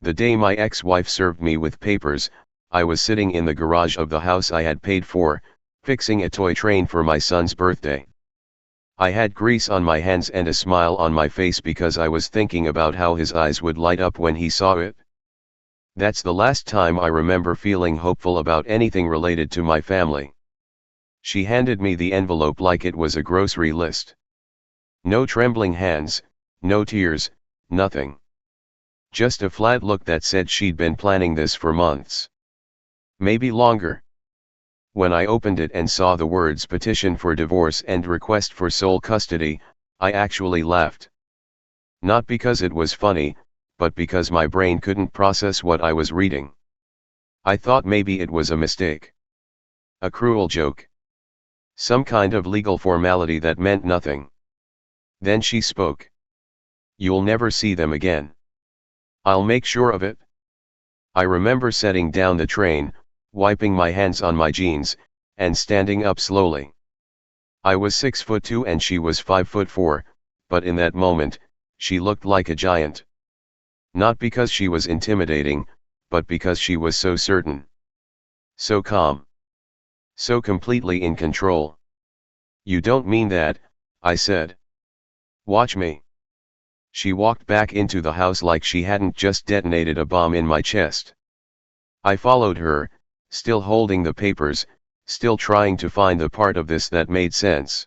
The day my ex-wife served me with papers, I was sitting in the garage of the house I had paid for, fixing a toy train for my son's birthday. I had grease on my hands and a smile on my face because I was thinking about how his eyes would light up when he saw it. That's the last time I remember feeling hopeful about anything related to my family. She handed me the envelope like it was a grocery list. No trembling hands, no tears, nothing. Just a flat look that said she'd been planning this for months. Maybe longer. When I opened it and saw the words petition for divorce and request for sole custody, I actually laughed. Not because it was funny, but because my brain couldn't process what I was reading. I thought maybe it was a mistake. A cruel joke. Some kind of legal formality that meant nothing. Then she spoke. "You'll never see them again. I'll make sure of it." I remember setting down the train, wiping my hands on my jeans, and standing up slowly. I was 6'2" and she was 5'4", but in that moment, she looked like a giant. Not because she was intimidating, but because she was so certain. So calm. So completely in control. "You don't mean that," I said. "Watch me." She walked back into the house like she hadn't just detonated a bomb in my chest. I followed her, still holding the papers, still trying to find the part of this that made sense.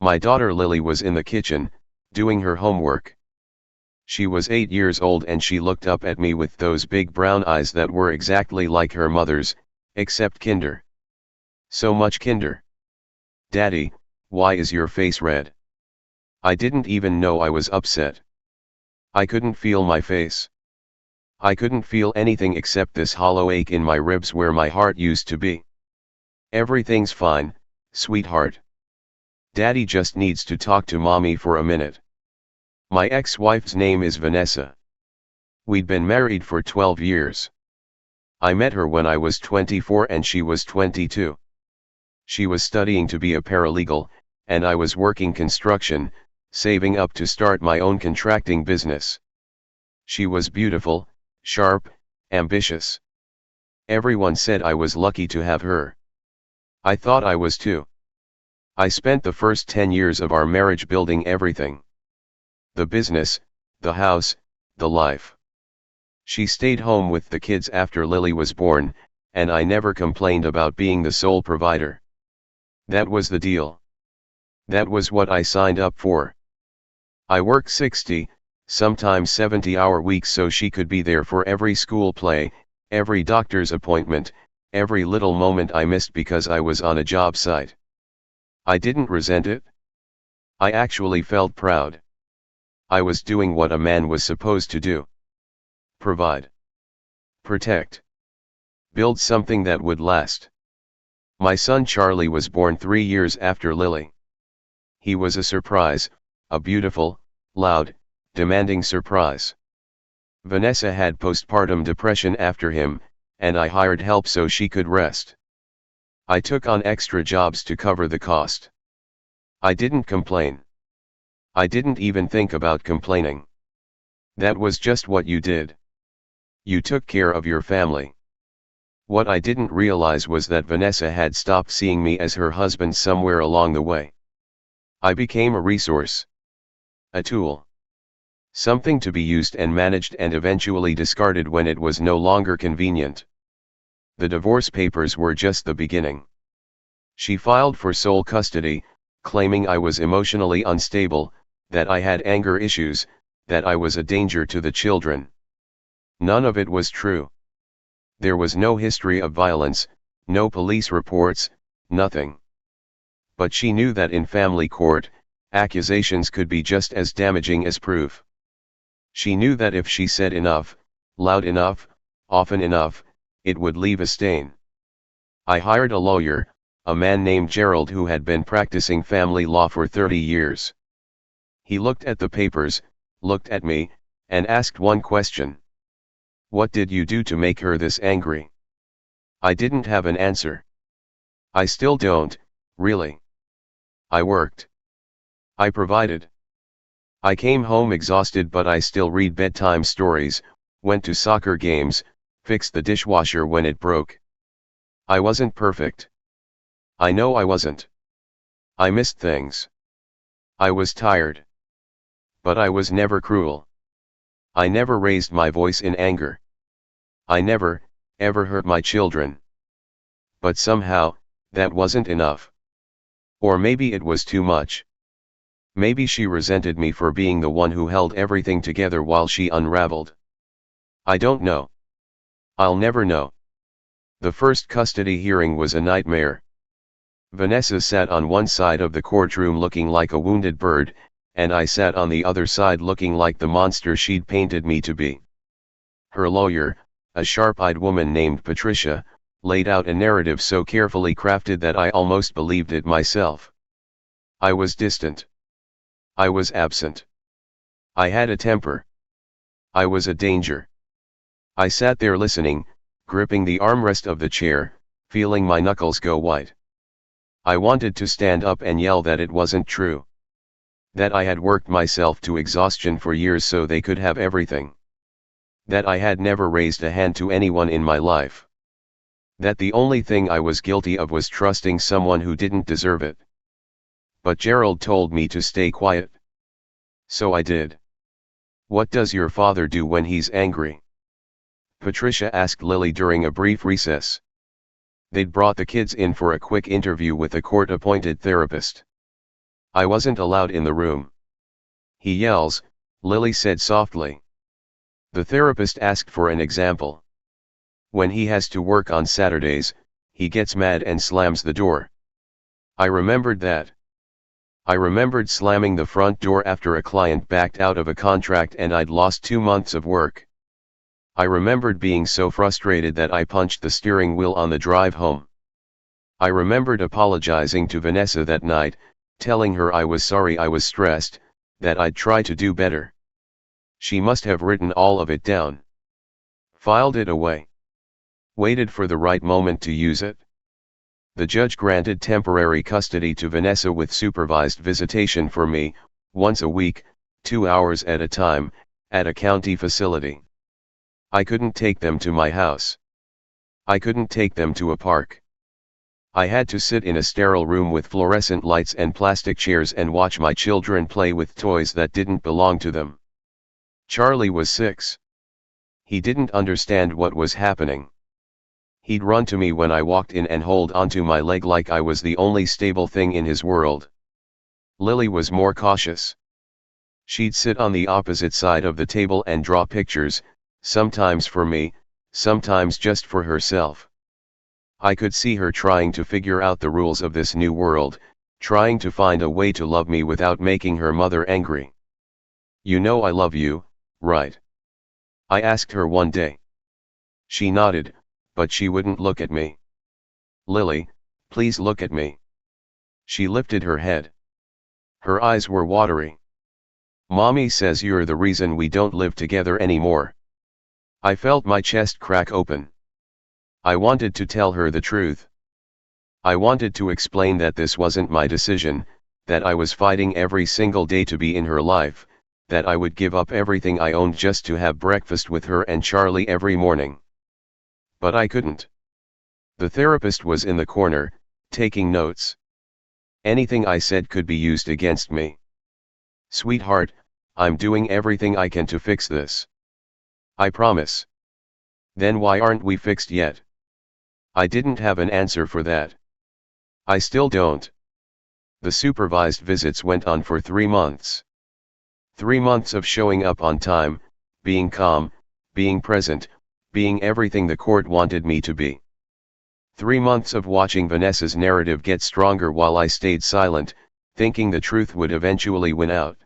My daughter Lily was in the kitchen, doing her homework. She was 8 years old and she looked up at me with those big brown eyes that were exactly like her mother's, except kinder. So much kinder. "Daddy, why is your face red?" I didn't even know I was upset. I couldn't feel my face. I couldn't feel anything except this hollow ache in my ribs where my heart used to be. "Everything's fine, sweetheart. Daddy just needs to talk to mommy for a minute." My ex-wife's name is Vanessa. We'd been married for 12 years. I met her when I was 24 and she was 22. She was studying to be a paralegal, and I was working construction, saving up to start my own contracting business. She was beautiful, sharp, ambitious. Everyone said I was lucky to have her. I thought I was too. I spent the first 10 years of our marriage building everything. The business, the house, the life. She stayed home with the kids after Lily was born, and I never complained about being the sole provider. That was the deal. That was what I signed up for. I worked 60, sometimes 70-hour weeks so she could be there for every school play, every doctor's appointment, every little moment I missed because I was on a job site. I didn't resent it. I actually felt proud. I was doing what a man was supposed to do. Provide. Protect. Build something that would last. My son Charlie was born 3 years after Lily. He was a surprise, a beautiful, loud, demanding surprise. Vanessa had postpartum depression after him, and I hired help so she could rest. I took on extra jobs to cover the cost. I didn't complain. I didn't even think about complaining. That was just what you did. You took care of your family. What I didn't realize was that Vanessa had stopped seeing me as her husband somewhere along the way. I became a resource. A tool. Something to be used and managed and eventually discarded when it was no longer convenient. The divorce papers were just the beginning. She filed for sole custody, claiming I was emotionally unstable, that I had anger issues, that I was a danger to the children. None of it was true. There was no history of violence, no police reports, nothing. But she knew that in family court, accusations could be just as damaging as proof. She knew that if she said enough, loud enough, often enough, it would leave a stain. I hired a lawyer, a man named Gerald who had been practicing family law for 30 years. He looked at the papers, looked at me, and asked one question. "What did you do to make her this angry?" I didn't have an answer. I still don't, really. I worked. I provided. I came home exhausted but I still read bedtime stories, Went to soccer games, fixed the dishwasher when it broke. I wasn't perfect. I know I wasn't. I missed things. I was tired. But I was never cruel. I never raised my voice in anger. I never, ever hurt my children. But somehow, that wasn't enough. Or maybe it was too much. Maybe she resented me for being the one who held everything together while she unraveled. I don't know. I'll never know. The first custody hearing was a nightmare. Vanessa sat on one side of the courtroom looking like a wounded bird, and I sat on the other side looking like the monster she'd painted me to be. Her lawyer, a sharp-eyed woman named Patricia, laid out a narrative so carefully crafted that I almost believed it myself. I was distant. I was absent. I had a temper. I was a danger. I sat there listening, gripping the armrest of the chair, feeling my knuckles go white. I wanted to stand up and yell that it wasn't true. That I had worked myself to exhaustion for years so they could have everything. That I had never raised a hand to anyone in my life. That the only thing I was guilty of was trusting someone who didn't deserve it. But Gerald told me to stay quiet. So I did. What does your father do when he's angry? Patricia asked Lily during a brief recess. They'd brought the kids in for a quick interview with a court-appointed therapist. I wasn't allowed in the room. He yells, Lily said softly. The therapist asked for an example. When he has to work on Saturdays, he gets mad and slams the door. I remembered that. I remembered slamming the front door after a client backed out of a contract and I'd lost 2 months of work. I remembered being so frustrated that I punched the steering wheel on the drive home. I remembered apologizing to Vanessa that night, telling her I was sorry I was stressed, that I'd try to do better. She must have written all of it down. Filed it away. Waited for the right moment to use it. The judge granted temporary custody to Vanessa with supervised visitation for me, once a week, 2 hours at a time, at a county facility. I couldn't take them to my house. I couldn't take them to a park. I had to sit in a sterile room with fluorescent lights and plastic chairs and watch my children play with toys that didn't belong to them. Charlie was 6. He didn't understand what was happening. He'd run to me when I walked in and hold onto my leg like I was the only stable thing in his world. Lily was more cautious. She'd sit on the opposite side of the table and draw pictures, sometimes for me, sometimes just for herself. I could see her trying to figure out the rules of this new world, trying to find a way to love me without making her mother angry. You know I love you, right? I asked her one day. She nodded, but she wouldn't look at me. Lily, please look at me. She lifted her head. Her eyes were watery. Mommy says you're the reason we don't live together anymore. I felt my chest crack open. I wanted to tell her the truth. I wanted to explain that this wasn't my decision, that I was fighting every single day to be in her life, that I would give up everything I owned just to have breakfast with her and Charlie every morning. But I couldn't. The therapist was in the corner, taking notes. Anything I said could be used against me. Sweetheart, I'm doing everything I can to fix this. I promise. Then why aren't we fixed yet? I didn't have an answer for that. I still don't. The supervised visits went on for 3 months. 3 months of showing up on time, being calm, being present, being everything the court wanted me to be. 3 months of watching Vanessa's narrative get stronger while I stayed silent, thinking the truth would eventually win out.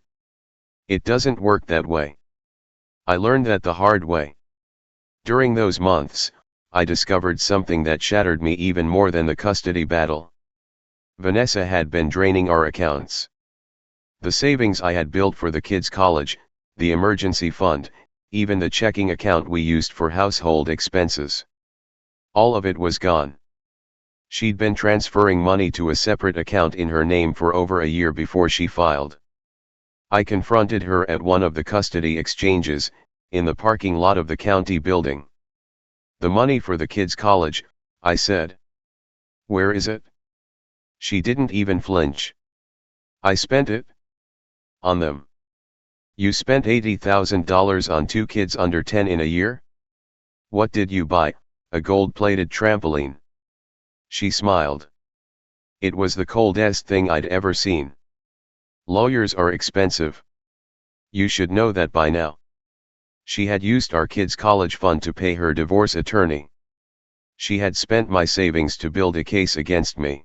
It doesn't work that way. I learned that the hard way. During those months, I discovered something that shattered me even more than the custody battle. Vanessa had been draining our accounts. The savings I had built for the kids' college, the emergency fund, even the checking account we used for household expenses. All of it was gone. She'd been transferring money to a separate account in her name for over a year before she filed. I confronted her at one of the custody exchanges, in the parking lot of the county building. "The money for the kids' college," I said. "Where is it?" She didn't even flinch. "I spent it on them." "You spent $80,000 on 2 kids under 10 in a year? What did you buy, a gold-plated trampoline?" She smiled. It was the coldest thing I'd ever seen. "Lawyers are expensive. You should know that by now." She had used our kids' college fund to pay her divorce attorney. She had spent my savings to build a case against me.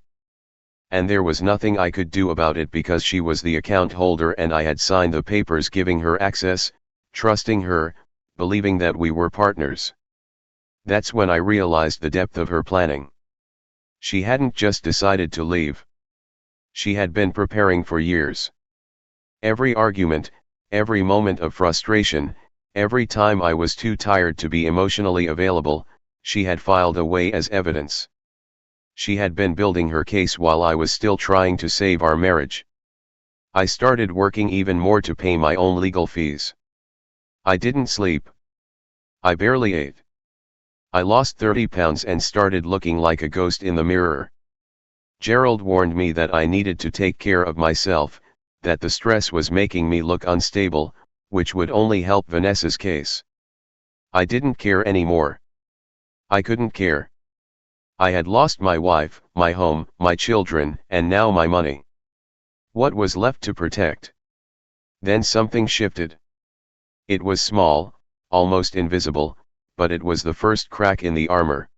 And there was nothing I could do about it because she was the account holder and I had signed the papers giving her access, trusting her, believing that we were partners. That's when I realized the depth of her planning. She hadn't just decided to leave. She had been preparing for years. Every argument, every moment of frustration, every time I was too tired to be emotionally available, she had filed away as evidence. She had been building her case while I was still trying to save our marriage. I started working even more to pay my own legal fees. I didn't sleep. I barely ate. I lost 30 pounds and started looking like a ghost in the mirror. Gerald warned me that I needed to take care of myself, that the stress was making me look unstable, which would only help Vanessa's case. I didn't care anymore. I couldn't care. I had lost my wife, my home, my children, and now my money. What was left to protect? Then something shifted. It was small, almost invisible, but it was the first crack in the armor.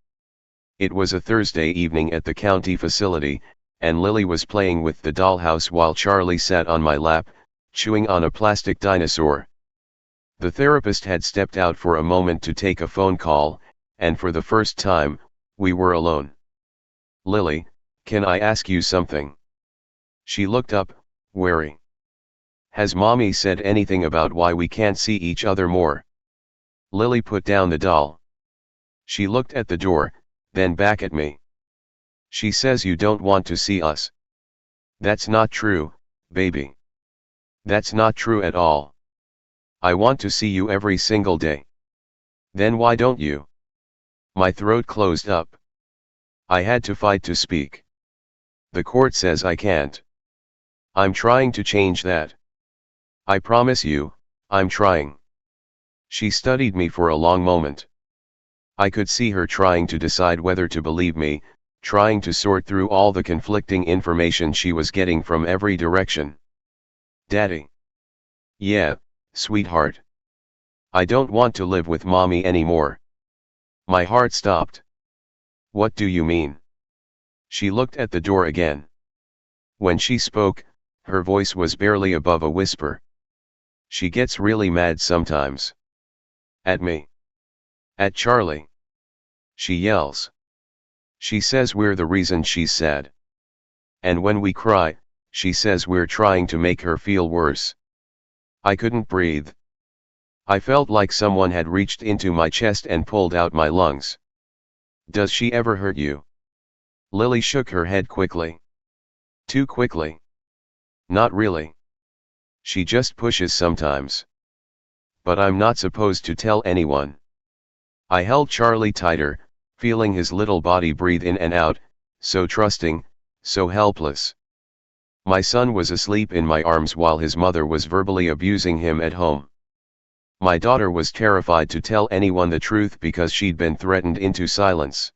It was a Thursday evening at the county facility, and Lily was playing with the dollhouse while Charlie sat on my lap, chewing on a plastic dinosaur. The therapist had stepped out for a moment to take a phone call, and for the first time, we were alone. "Lily, can I ask you something?" She looked up, wary. "Has Mommy said anything about why we can't see each other more?" Lily put down the doll. She looked at the door, then back at me. "She says you don't want to see us." "That's not true, baby. That's not true at all. I want to see you every single day." "Then why don't you?" My throat closed up. I had to fight to speak. "The court says I can't." "I'm trying to change that. I promise you, I'm trying." She studied me for a long moment. I could see her trying to decide whether to believe me, trying to sort through all the conflicting information she was getting from every direction. "Daddy." "Yeah, sweetheart. I don't want to live with Mommy anymore." My heart stopped. "What do you mean?" She looked at the door again. When she spoke, her voice was barely above a whisper. "She gets really mad sometimes." "At me?" "At Charlie. She yells. She says we're the reason she's sad. And when we cry, she says we're trying to make her feel worse." I couldn't breathe. I felt like someone had reached into my chest and pulled out my lungs. "Does she ever hurt you?" Lily shook her head quickly. "Too quickly." "Not really. She just pushes sometimes. But I'm not supposed to tell anyone." I held Charlie tighter, feeling his little body breathe in and out, so trusting, so helpless. My son was asleep in my arms while his mother was verbally abusing him at home. My daughter was terrified to tell anyone the truth because she'd been threatened into silence.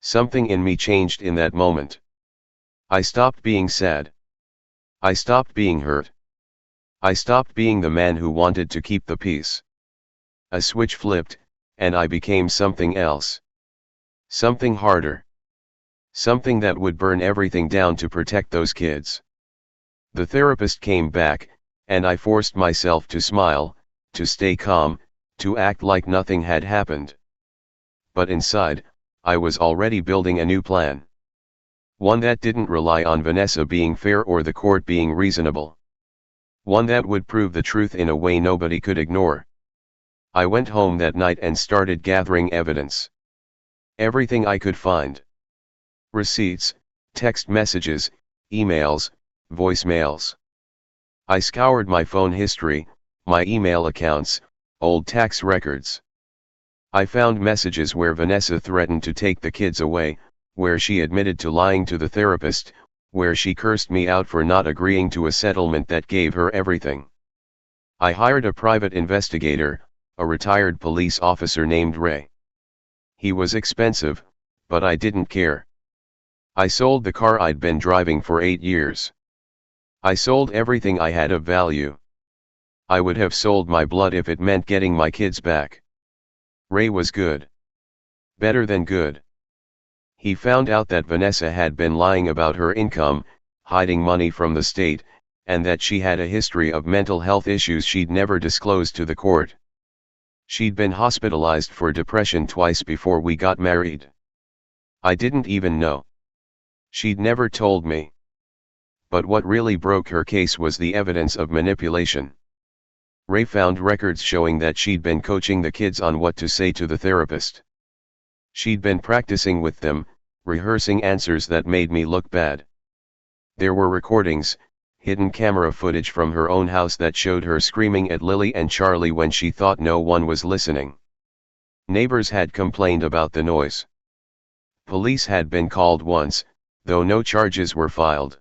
Something in me changed in that moment. I stopped being sad. I stopped being hurt. I stopped being the man who wanted to keep the peace. A switch flipped, and I became something else. Something harder. Something that would burn everything down to protect those kids. The therapist came back, and I forced myself to smile, to stay calm, to act like nothing had happened. But inside, I was already building a new plan. One that didn't rely on Vanessa being fair or the court being reasonable. One that would prove the truth in a way nobody could ignore. I went home that night and started gathering evidence. Everything I could find. Receipts, text messages, emails, voicemails. I scoured my phone history, my email accounts, Old tax records. I found messages where Vanessa threatened to take the kids away, where she admitted to lying to the therapist, where she cursed me out for not agreeing to a settlement that gave her everything. I hired a private investigator, a retired police officer named Ray. He was expensive, but I didn't care. I sold the car I'd been driving for 8 years. I sold everything I had of value. I would have sold my blood if it meant getting my kids back. Ray was good. Better than good. He found out that Vanessa had been lying about her income, hiding money from the state, and that she had a history of mental health issues she'd never disclosed to the court. She'd been hospitalized for depression twice before we got married. I didn't even know. She'd never told me. But what really broke her case was the evidence of manipulation. Ray found records showing that she'd been coaching the kids on what to say to the therapist. She'd been practicing with them, rehearsing answers that made me look bad. There were recordings, hidden camera footage from her own house that showed her screaming at Lily and Charlie when she thought no one was listening. Neighbors had complained about the noise. Police had been called once, though no charges were filed.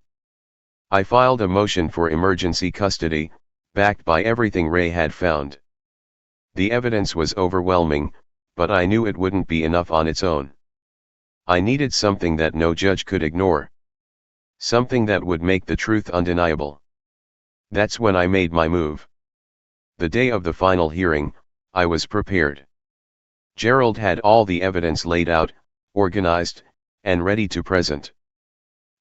I filed a motion for emergency custody, backed by everything Ray had found. The evidence was overwhelming, but I knew it wouldn't be enough on its own. I needed something that no judge could ignore. Something that would make the truth undeniable. That's when I made my move. The day of the final hearing, I was prepared. Gerald had all the evidence laid out, organized, and ready to present.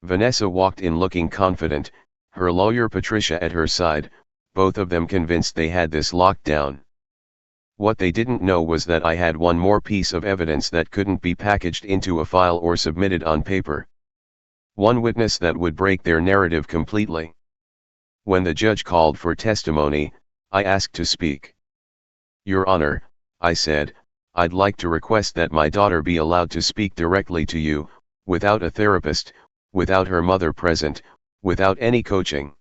Vanessa walked in looking confident, her lawyer Patricia at her side, both of them convinced they had this locked down. What they didn't know was that I had one more piece of evidence that couldn't be packaged into a file or submitted on paper. One witness that would break their narrative completely. When the judge called for testimony, I asked to speak. Your Honor, I said, I'd like to request that my daughter be allowed to speak directly to you, without a therapist, without her mother present, without any coaching.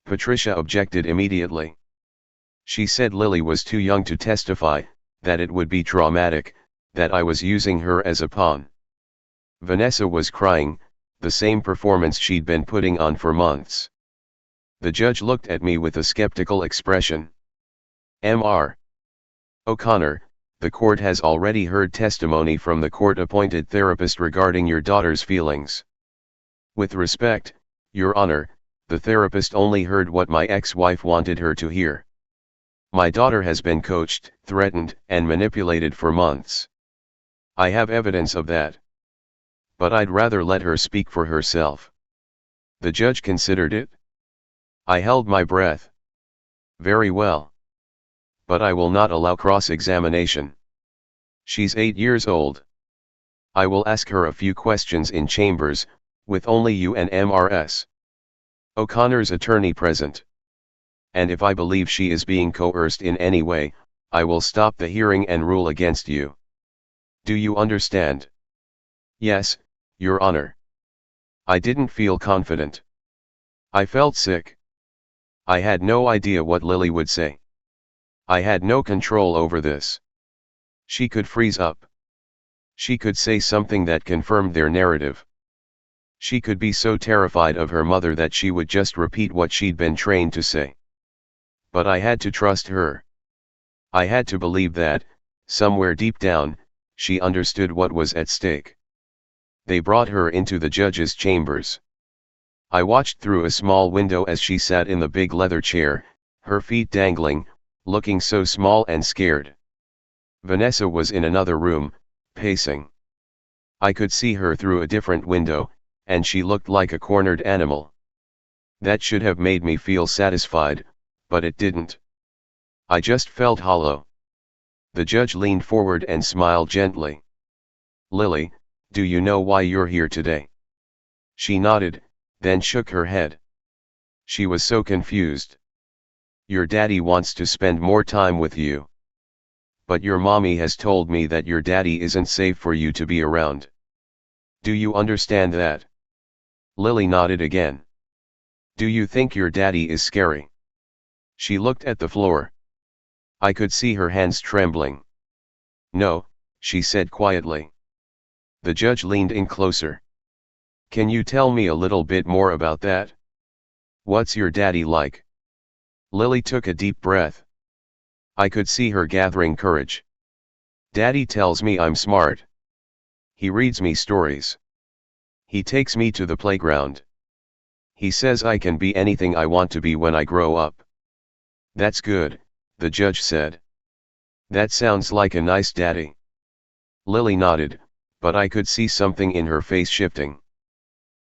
Patricia objected immediately. She said Lily was too young to testify, that it would be traumatic, that I was using her as a pawn. Vanessa was crying, the same performance she'd been putting on for months. The judge looked at me with a skeptical expression. Mr. O'Connor, the court has already heard testimony from the court-appointed therapist regarding your daughter's feelings. With respect, Your Honor, the therapist only heard what my ex-wife wanted her to hear. My daughter has been coached, threatened, and manipulated for months. I have evidence of that. But I'd rather let her speak for herself. The judge considered it. I held my breath. Very well. But I will not allow cross-examination. She's 8 years old. I will ask her a few questions in chambers, with only you and Mr. O'Connor's attorney present. And if I believe she is being coerced in any way, I will stop the hearing and rule against you. Do you understand? Yes, Your Honor. I didn't feel confident. I felt sick. I had no idea what Lily would say. I had no control over this. She could freeze up. She could say something that confirmed their narrative. She could be so terrified of her mother that she would just repeat what she'd been trained to say. But I had to trust her. I had to believe that, somewhere deep down, she understood what was at stake. They brought her into the judge's chambers. I watched through a small window as she sat in the big leather chair, her feet dangling, looking so small and scared. Vanessa was in another room, pacing. I could see her through a different window, and she looked like a cornered animal. That should have made me feel satisfied, but it didn't. I just felt hollow. The judge leaned forward and smiled gently. Lily, do you know why you're here today? She nodded, then shook her head. She was so confused. Your daddy wants to spend more time with you. But your mommy has told me that your daddy isn't safe for you to be around. Do you understand that? Lily nodded again. Do you think your daddy is scary? She looked at the floor. I could see her hands trembling. "No," she said quietly. The judge leaned in closer. "Can you tell me a little bit more about that? What's your daddy like?" Lily took a deep breath. I could see her gathering courage. "Daddy tells me I'm smart. He reads me stories. He takes me to the playground. He says I can be anything I want to be when I grow up." "That's good," the judge said. "That sounds like a nice daddy." Lily nodded, but I could see something in her face shifting.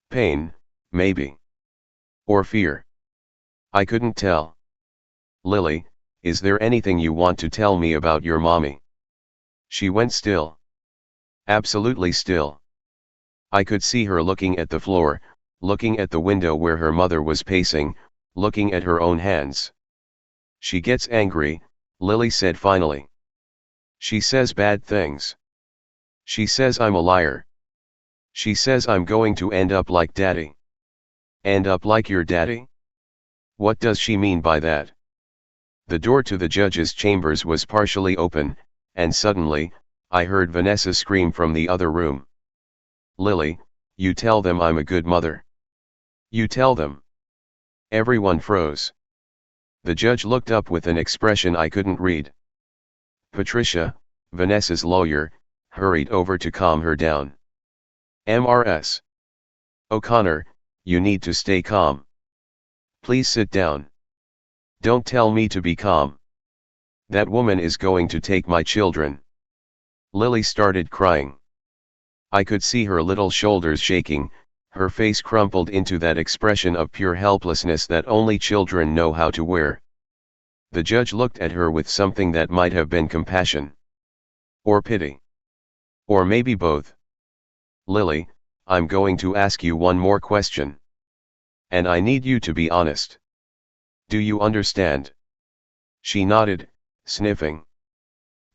Pain, maybe. Or fear. I couldn't tell. "Lily, is there anything you want to tell me about your mommy?" She went still. Absolutely still. I could see her looking at the floor, looking at the window where her mother was pacing, looking at her own hands. "She gets angry," Lily said finally. "She says bad things. She says I'm a liar. She says I'm going to end up like daddy." "End up like your daddy? What does she mean by that?" The door to the judge's chambers was partially open, and suddenly, I heard Vanessa scream from the other room. "Lily, you tell them I'm a good mother. You tell them." Everyone froze. The judge looked up with an expression I couldn't read. Patricia, Vanessa's lawyer, hurried over to calm her down. "Mrs. O'Connor, you need to stay calm. Please sit down. Don't tell me to be calm. That woman is going to take my children." Lily started crying. I could see her little shoulders shaking, her face crumpled into that expression of pure helplessness that only children know how to wear. The judge looked at her with something that might have been compassion. Or pity. Or maybe both. "Lily, I'm going to ask you one more question. And I need you to be honest. Do you understand?" She nodded, sniffing.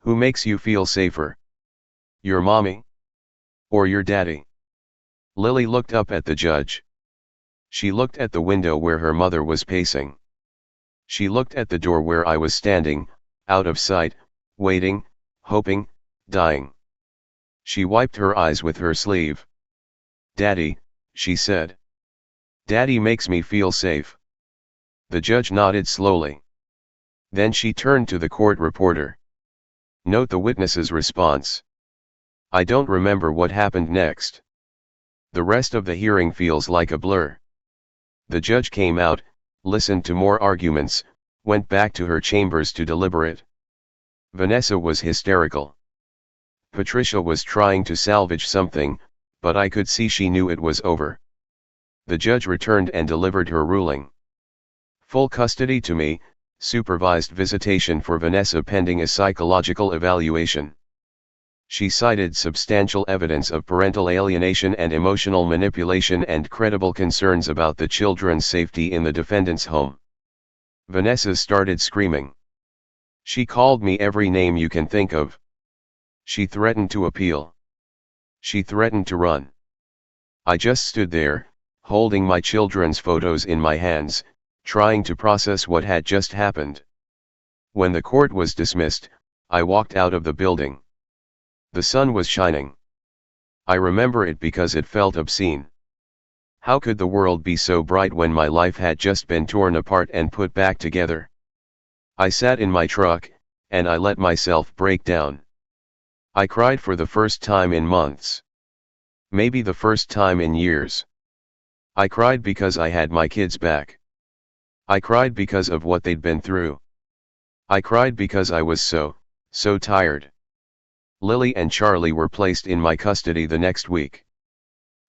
"Who makes you feel safer? Your mommy? Or your daddy?" Lily looked up at the judge. She looked at the window where her mother was pacing. She looked at the door where I was standing, out of sight, waiting, hoping, dying. She wiped her eyes with her sleeve. "Daddy," she said. "Daddy makes me feel safe." The judge nodded slowly. Then she turned to the court reporter. "Note the witness's response." I don't remember what happened next. The rest of the hearing feels like a blur. The judge came out, listened to more arguments, went back to her chambers to deliberate. Vanessa was hysterical. Patricia was trying to salvage something, but I could see she knew it was over. The judge returned and delivered her ruling. Full custody to me, supervised visitation for Vanessa pending a psychological evaluation. She cited substantial evidence of parental alienation and emotional manipulation and credible concerns about the children's safety in the defendant's home. Vanessa started screaming. She called me every name you can think of. She threatened to appeal. She threatened to run. I just stood there, holding my children's photos in my hands, trying to process what had just happened. When the court was dismissed, I walked out of the building. The sun was shining. I remember it because it felt obscene. How could the world be so bright when my life had just been torn apart and put back together? I sat in my truck, and I let myself break down. I cried for the first time in months. Maybe the first time in years. I cried because I had my kids back. I cried because of what they'd been through. I cried because I was so tired. Lily and Charlie were placed in my custody the next week.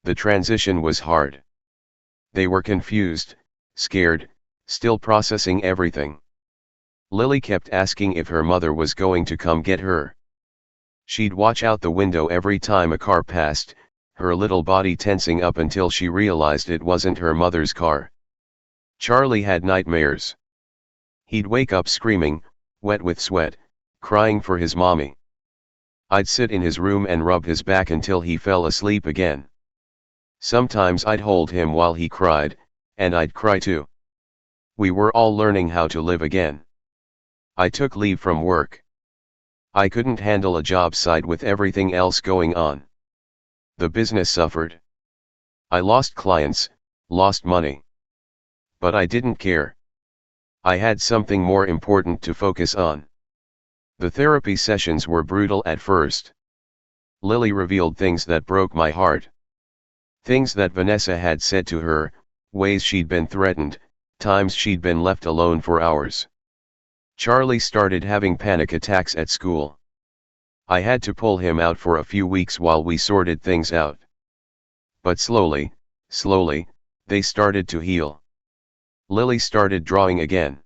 The transition was hard. They were confused, scared, still processing everything. Lily kept asking if her mother was going to come get her. She'd watch out the window every time a car passed, her little body tensing up until she realized it wasn't her mother's car. Charlie had nightmares. He'd wake up screaming, wet with sweat, crying for his mommy. I'd sit in his room and rub his back until he fell asleep again. Sometimes I'd hold him while he cried, and I'd cry too. We were all learning how to live again. I took leave from work. I couldn't handle a job site with everything else going on. The business suffered. I lost clients, lost money. But I didn't care. I had something more important to focus on. The therapy sessions were brutal at first. Lily revealed things that broke my heart. Things that Vanessa had said to her, ways she'd been threatened, times she'd been left alone for hours. Charlie started having panic attacks at school. I had to pull him out for a few weeks while we sorted things out. But slowly, they started to heal. Lily started drawing again.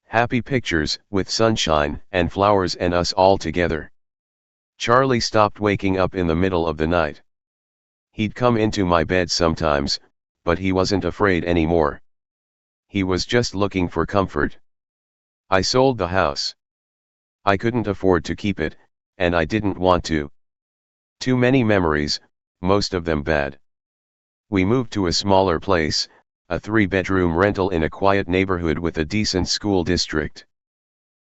Happy pictures, with sunshine and flowers and us all together. Charlie stopped waking up in the middle of the night. He'd come into my bed sometimes, but he wasn't afraid anymore. He was just looking for comfort. I sold the house. I couldn't afford to keep it, and I didn't want to. Too many memories, most of them bad. We moved to a smaller place, a 3-bedroom rental in a quiet neighborhood with a decent school district.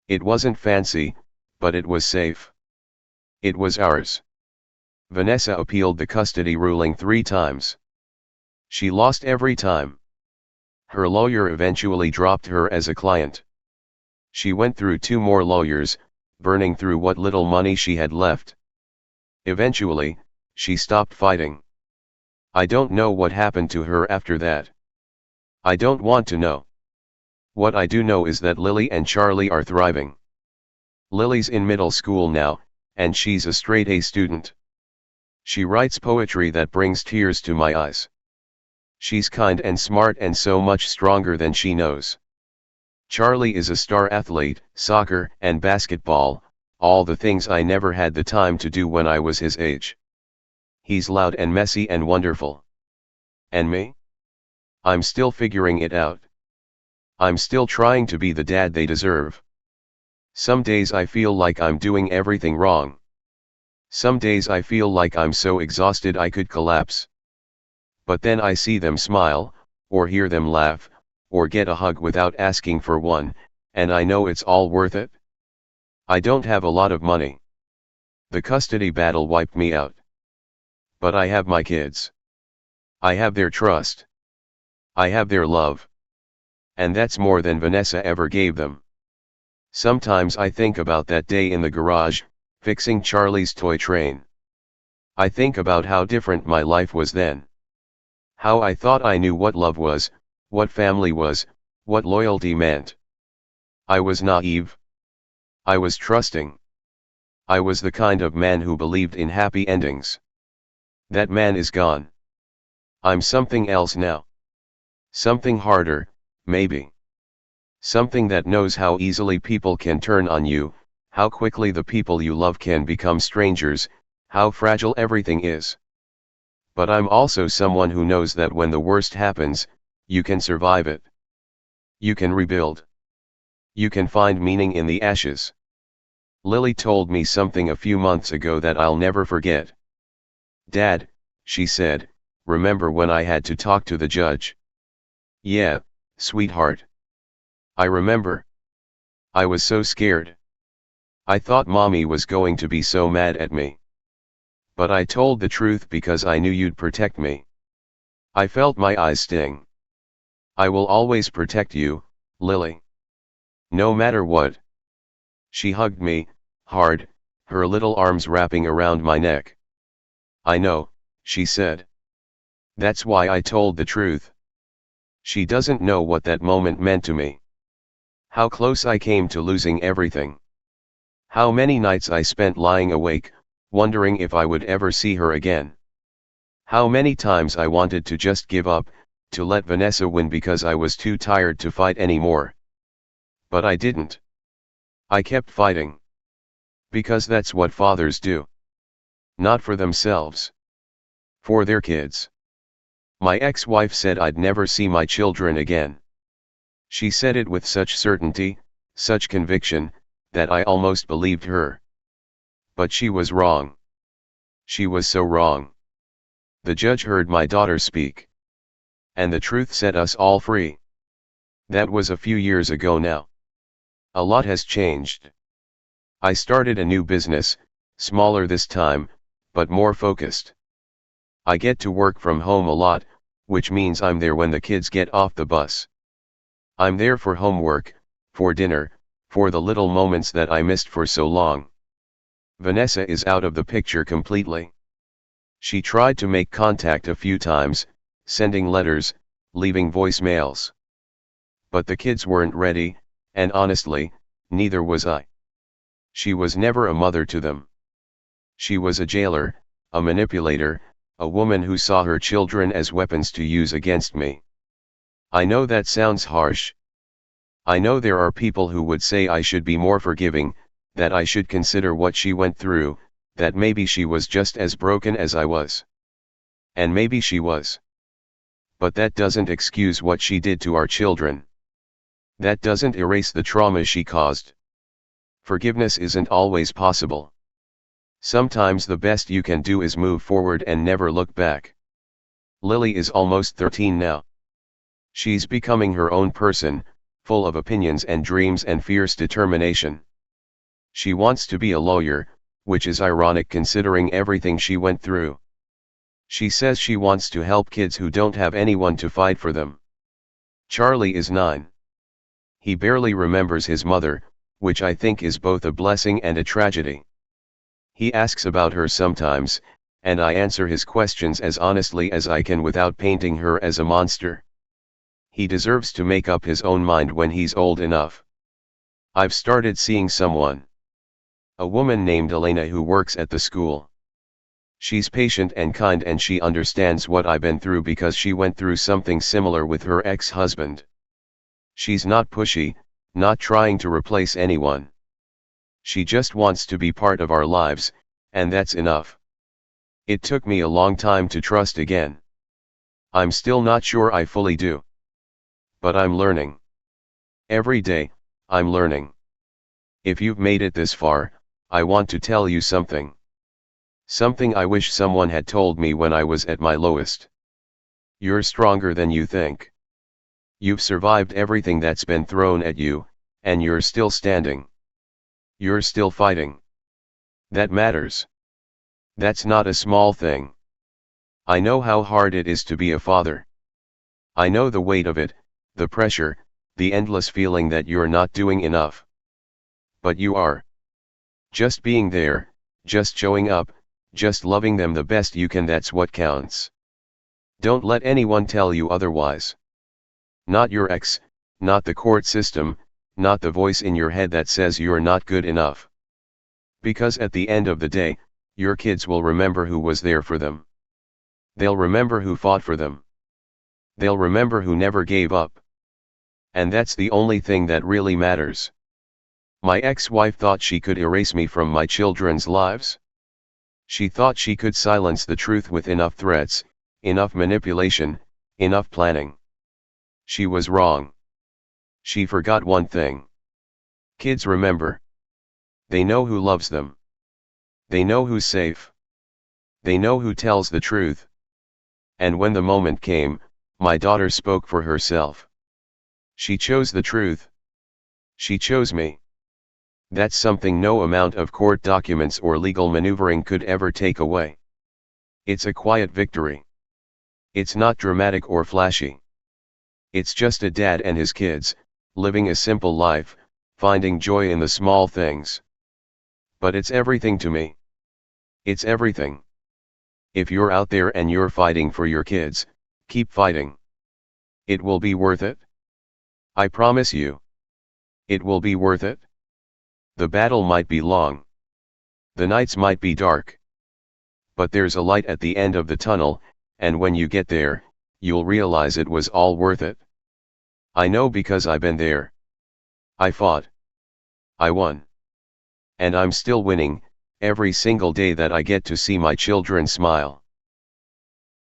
It wasn't fancy, but it was safe. It was ours. Vanessa appealed the custody ruling 3 times. She lost every time. Her lawyer eventually dropped her as a client. She went through 2 more lawyers, burning through what little money she had left. Eventually, she stopped fighting. I don't know what happened to her after that. I don't want to know. What I do know is that Lily and Charlie are thriving. Lily's in middle school now, and she's a straight A student. She writes poetry that brings tears to my eyes. She's kind and smart and so much stronger than she knows. Charlie is a star athlete, soccer and basketball, all the things I never had the time to do when I was his age. He's loud and messy and wonderful. And me? I'm still figuring it out. I'm still trying to be the dad they deserve. Some days I feel like I'm doing everything wrong. Some days I feel like I'm so exhausted I could collapse. But then I see them smile, or hear them laugh, or get a hug without asking for one, and I know it's all worth it. I don't have a lot of money. The custody battle wiped me out. But I have my kids. I have their trust. I have their love. And that's more than Vanessa ever gave them. Sometimes I think about that day in the garage, fixing Charlie's toy train. I think about how different my life was then. How I thought I knew what love was, what family was, what loyalty meant. I was naive. I was trusting. I was the kind of man who believed in happy endings. That man is gone. I'm something else now. Something harder, maybe. Something that knows how easily people can turn on you, how quickly the people you love can become strangers, how fragile everything is. But I'm also someone who knows that when the worst happens, you can survive it. You can rebuild. You can find meaning in the ashes. Lily told me something a few months ago that I'll never forget. "Dad," she said, "remember when I had to talk to the judge?" "Yeah, sweetheart. I remember. I was so scared. I thought Mommy was going to be so mad at me. But I told the truth because I knew you'd protect me. I felt my eyes sting. I will always protect you, Lily. No matter what." She hugged me, hard, her little arms wrapping around my neck. "I know," she said. "That's why I told the truth." She doesn't know what that moment meant to me. How close I came to losing everything. How many nights I spent lying awake, wondering if I would ever see her again. How many times I wanted to just give up, to let Vanessa win because I was too tired to fight anymore. But I didn't. I kept fighting. Because that's what fathers do. Not for themselves. For their kids. My ex-wife said I'd never see my children again. She said it with such certainty, such conviction, that I almost believed her. But she was wrong. She was so wrong. The judge heard my daughter speak. And the truth set us all free. That was a few years ago now. A lot has changed. I started a new business, smaller this time, but more focused. I get to work from home a lot, which means I'm there when the kids get off the bus. I'm there for homework, for dinner, for the little moments that I missed for so long. Vanessa is out of the picture completely. She tried to make contact a few times, sending letters, leaving voicemails. But the kids weren't ready, and honestly, neither was I. She was never a mother to them. She was a jailer, a manipulator, a woman who saw her children as weapons to use against me. I know that sounds harsh. I know there are people who would say I should be more forgiving, that I should consider what she went through, that maybe she was just as broken as I was. And maybe she was. But that doesn't excuse what she did to our children. That doesn't erase the trauma she caused. Forgiveness isn't always possible. Sometimes the best you can do is move forward and never look back. Lily is almost 13 now. She's becoming her own person, full of opinions and dreams and fierce determination. She wants to be a lawyer, which is ironic considering everything she went through. She says she wants to help kids who don't have anyone to fight for them. Charlie is 9. He barely remembers his mother, which I think is both a blessing and a tragedy. He asks about her sometimes, and I answer his questions as honestly as I can without painting her as a monster. He deserves to make up his own mind when he's old enough. I've started seeing someone. A woman named Elena who works at the school. She's patient and kind and she understands what I've been through because she went through something similar with her ex-husband. She's not pushy, not trying to replace anyone. She just wants to be part of our lives, and that's enough. It took me a long time to trust again. I'm still not sure I fully do. But I'm learning. Every day, I'm learning. If you've made it this far, I want to tell you something. Something I wish someone had told me when I was at my lowest. You're stronger than you think. You've survived everything that's been thrown at you, and you're still standing. You're still fighting. That matters. That's not a small thing. I know how hard it is to be a father. I know the weight of it, the pressure, the endless feeling that you're not doing enough. But you are. Just being there, just showing up, just loving them the best you can, that's what counts. Don't let anyone tell you otherwise. Not your ex, not the court system, not the voice in your head that says you're not good enough. Because at the end of the day, your kids will remember who was there for them. They'll remember who fought for them. They'll remember who never gave up. And that's the only thing that really matters. My ex-wife thought she could erase me from my children's lives. She thought she could silence the truth with enough threats, enough manipulation, enough planning. She was wrong. She forgot one thing. Kids remember. They know who loves them. They know who's safe. They know who tells the truth. And when the moment came, my daughter spoke for herself. She chose the truth. She chose me. That's something no amount of court documents or legal maneuvering could ever take away. It's a quiet victory. It's not dramatic or flashy. It's just a dad and his kids, living a simple life, finding joy in the small things. But it's everything to me. It's everything. If you're out there and you're fighting for your kids, keep fighting. It will be worth it. I promise you. It will be worth it. The battle might be long. The nights might be dark. But there's a light at the end of the tunnel, and when you get there, you'll realize it was all worth it. I know because I've been there. I fought. I won. And I'm still winning, every single day that I get to see my children smile.